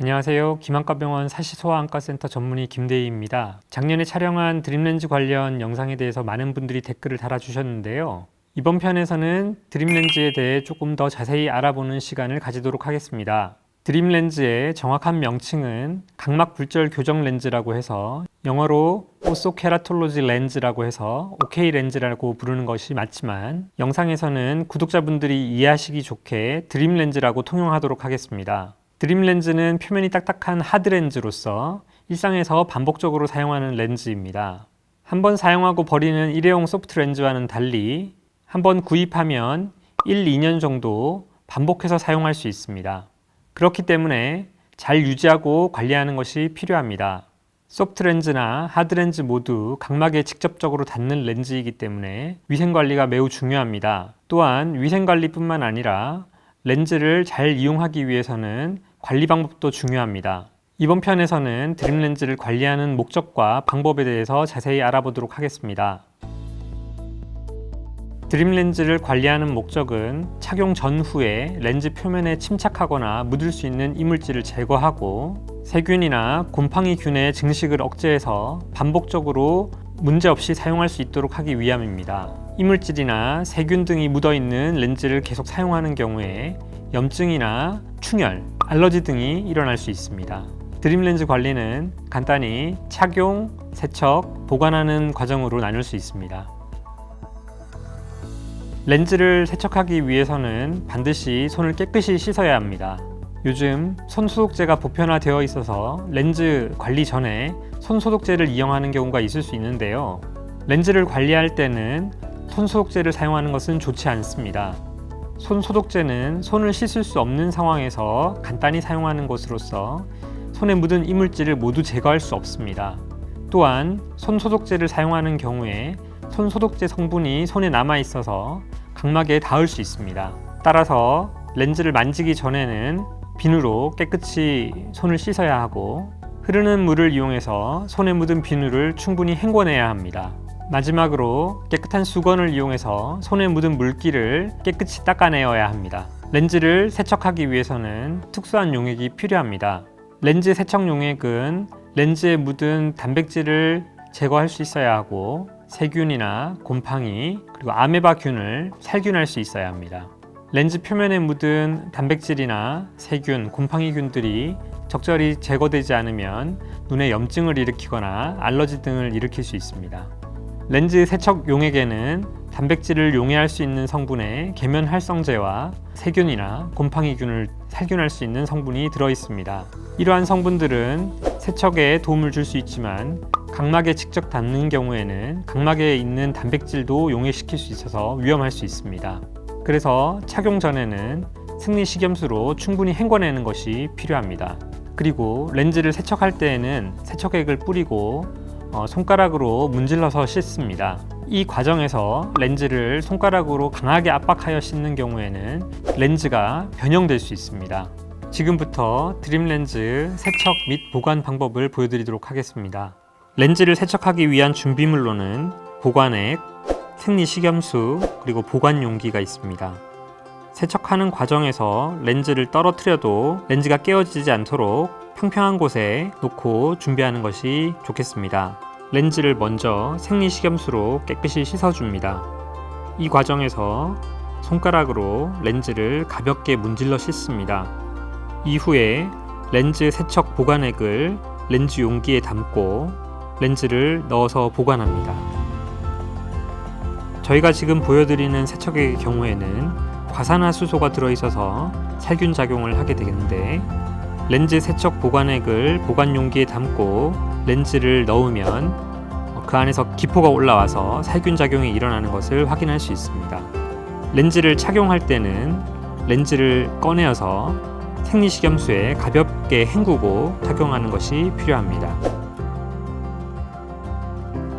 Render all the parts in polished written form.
안녕하세요. 김한과병원 사시소아안과센터 전문의 김대희입니다. 작년에 촬영한 드림렌즈 관련 영상에 대해서 많은 분들이 댓글을 달아주셨는데요. 이번 편에서는 드림렌즈에 대해 조금 더 자세히 알아보는 시간을 가지도록 하겠습니다. 드림렌즈의 정확한 명칭은 각막불절 교정 렌즈라고 해서 영어로 오소케라톨로지 렌즈라고 해서 OK 렌즈라고 부르는 것이 맞지만 영상에서는 구독자분들이 이해하시기 좋게 드림렌즈라고 통용하도록 하겠습니다. 드림렌즈는 표면이 딱딱한 하드렌즈로서 일상에서 반복적으로 사용하는 렌즈입니다. 한번 사용하고 버리는 일회용 소프트 렌즈와는 달리 한번 구입하면 1, 2년 정도 반복해서 사용할 수 있습니다. 그렇기 때문에 잘 유지하고 관리하는 것이 필요합니다. 소프트 렌즈나 하드 렌즈 모두 각막에 직접적으로 닿는 렌즈이기 때문에 위생관리가 매우 중요합니다. 또한 위생관리뿐만 아니라 렌즈를 잘 이용하기 위해서는 관리 방법도 중요합니다. 이번 편에서는 드림렌즈를 관리하는 목적과 방법에 대해서 자세히 알아보도록 하겠습니다. 드림렌즈를 관리하는 목적은 착용 전후에 렌즈 표면에 침착하거나 묻을 수 있는 이물질을 제거하고 세균이나 곰팡이균의 증식을 억제해서 반복적으로 문제없이 사용할 수 있도록 하기 위함입니다. 이물질이나 세균 등이 묻어있는 렌즈를 계속 사용하는 경우에 염증이나 충혈, 알러지 등이 일어날 수 있습니다. 드림렌즈 관리는 간단히 착용, 세척, 보관하는 과정으로 나눌 수 있습니다. 렌즈를 세척하기 위해서는 반드시 손을 깨끗이 씻어야 합니다. 요즘 손소독제가 보편화되어 있어서 렌즈 관리 전에 손소독제를 이용하는 경우가 있을 수 있는데요. 렌즈를 관리할 때는 손소독제를 사용하는 것은 좋지 않습니다. 손소독제는 손을 씻을 수 없는 상황에서 간단히 사용하는 것으로서 손에 묻은 이물질을 모두 제거할 수 없습니다. 또한 손소독제를 사용하는 경우에 손소독제 성분이 손에 남아 있어서 각막에 닿을 수 있습니다. 따라서 렌즈를 만지기 전에는 비누로 깨끗이 손을 씻어야 하고 흐르는 물을 이용해서 손에 묻은 비누를 충분히 헹궈내야 합니다. 마지막으로 깨끗한 수건을 이용해서 손에 묻은 물기를 깨끗이 닦아내어야 합니다. 렌즈를 세척하기 위해서는 특수한 용액이 필요합니다. 렌즈 세척 용액은 렌즈에 묻은 단백질을 제거할 수 있어야 하고 세균이나 곰팡이 그리고 아메바균을 살균할 수 있어야 합니다. 렌즈 표면에 묻은 단백질이나 세균, 곰팡이균들이 적절히 제거되지 않으면 눈에 염증을 일으키거나 알러지 등을 일으킬 수 있습니다. 렌즈 세척 용액에는 단백질을 용해할 수 있는 성분의 계면활성제와 세균이나 곰팡이균을 살균할 수 있는 성분이 들어있습니다. 이러한 성분들은 세척에 도움을 줄 수 있지만 각막에 직접 닿는 경우에는 각막에 있는 단백질도 용해시킬 수 있어서 위험할 수 있습니다. 그래서 착용 전에는 생리식염수로 충분히 헹궈내는 것이 필요합니다. 그리고 렌즈를 세척할 때에는 세척액을 뿌리고 손가락으로 문질러서 씻습니다. 이 과정에서 렌즈를 손가락으로 강하게 압박하여 씻는 경우에는 렌즈가 변형될 수 있습니다. 지금부터 드림렌즈 세척 및 보관 방법을 보여드리도록 하겠습니다. 렌즈를 세척하기 위한 준비물로는 보관액, 생리식염수, 그리고 보관 용기가 있습니다. 세척하는 과정에서 렌즈를 떨어뜨려도 렌즈가 깨어지지 않도록 평평한 곳에 놓고 준비하는 것이 좋겠습니다. 렌즈를 먼저 생리식염수로 깨끗이 씻어줍니다. 이 과정에서 손가락으로 렌즈를 가볍게 문질러 씻습니다. 이후에 렌즈 세척 보관액을 렌즈 용기에 담고 렌즈를 넣어서 보관합니다. 저희가 지금 보여드리는 세척액의 경우에는 과산화수소가 들어있어서 살균 작용을 하게 되는데 렌즈 세척 보관액을 보관 용기에 담고 렌즈를 넣으면 그 안에서 기포가 올라와서 살균 작용이 일어나는 것을 확인할 수 있습니다. 렌즈를 착용할 때는 렌즈를 꺼내어서 생리식염수에 가볍게 헹구고 착용하는 것이 필요합니다.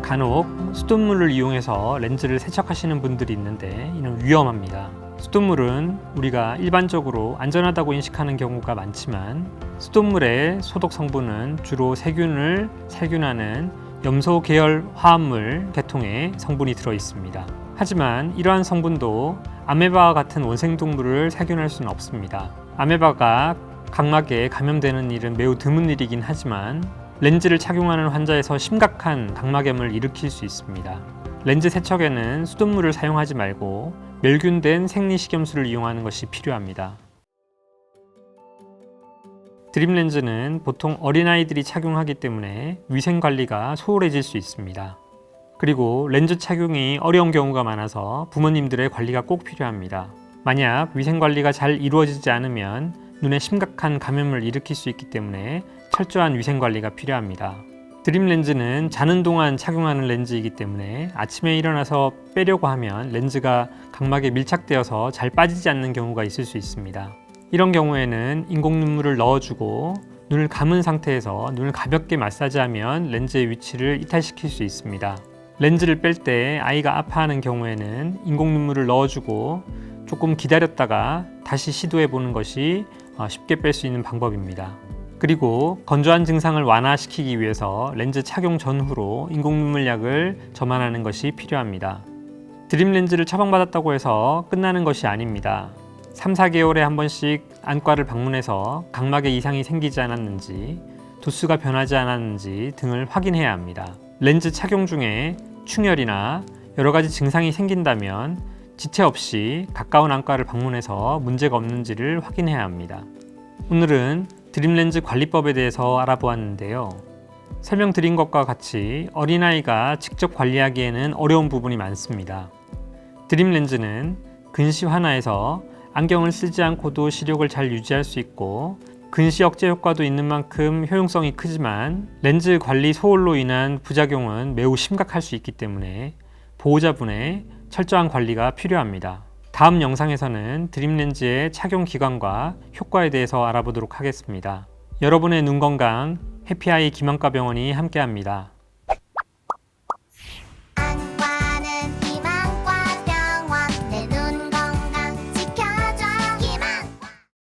간혹 수돗물을 이용해서 렌즈를 세척하시는 분들이 있는데 이는 위험합니다. 수돗물은 우리가 일반적으로 안전하다고 인식하는 경우가 많지만 수돗물의 소독 성분은 주로 세균을 살균하는 염소 계열 화합물 계통의 성분이 들어 있습니다. 하지만 이러한 성분도 아메바와 같은 원생동물을 살균할 수는 없습니다. 아메바가 각막에 감염되는 일은 매우 드문 일이긴 하지만 렌즈를 착용하는 환자에서 심각한 각막염을 일으킬 수 있습니다. 렌즈 세척에는 수돗물을 사용하지 말고 멸균된 생리식염수를 이용하는 것이 필요합니다. 드림 렌즈는 보통 어린아이들이 착용하기 때문에 위생 관리가 소홀해질 수 있습니다. 그리고 렌즈 착용이 어려운 경우가 많아서 부모님들의 관리가 꼭 필요합니다. 만약 위생 관리가 잘 이루어지지 않으면 눈에 심각한 감염을 일으킬 수 있기 때문에 철저한 위생 관리가 필요합니다. 드림 렌즈는 자는 동안 착용하는 렌즈이기 때문에 아침에 일어나서 빼려고 하면 렌즈가 각막에 밀착되어서 잘 빠지지 않는 경우가 있을 수 있습니다. 이런 경우에는 인공 눈물을 넣어주고 눈을 감은 상태에서 눈을 가볍게 마사지하면 렌즈의 위치를 이탈시킬 수 있습니다. 렌즈를 뺄 때 아이가 아파하는 경우에는 인공 눈물을 넣어주고 조금 기다렸다가 다시 시도해 보는 것이 쉽게 뺄 수 있는 방법입니다. 그리고 건조한 증상을 완화시키기 위해서 렌즈 착용 전후로 인공 눈물약을 점안하는 것이 필요합니다. 드림 렌즈를 처방받았다고 해서 끝나는 것이 아닙니다. 3, 4개월에 한 번씩 안과를 방문해서 각막에 이상이 생기지 않았는지, 도수가 변하지 않았는지 등을 확인해야 합니다. 렌즈 착용 중에 충혈이나 여러 가지 증상이 생긴다면 지체 없이 가까운 안과를 방문해서 문제가 없는지를 확인해야 합니다. 오늘은 드림 렌즈 관리법에 대해서 알아보았는데요. 설명드린 것과 같이 어린아이가 직접 관리하기에는 어려운 부분이 많습니다. 드림 렌즈는 근시 완화에서 안경을 쓰지 않고도 시력을 잘 유지할 수 있고 근시 억제 효과도 있는 만큼 효용성이 크지만 렌즈 관리 소홀로 인한 부작용은 매우 심각할 수 있기 때문에 보호자분의 철저한 관리가 필요합니다. 다음 영상에서는 드림 렌즈의 착용 기간과 효과에 대해서 알아보도록 하겠습니다. 여러분의 눈 건강 해피아이 김한과병원이 함께합니다.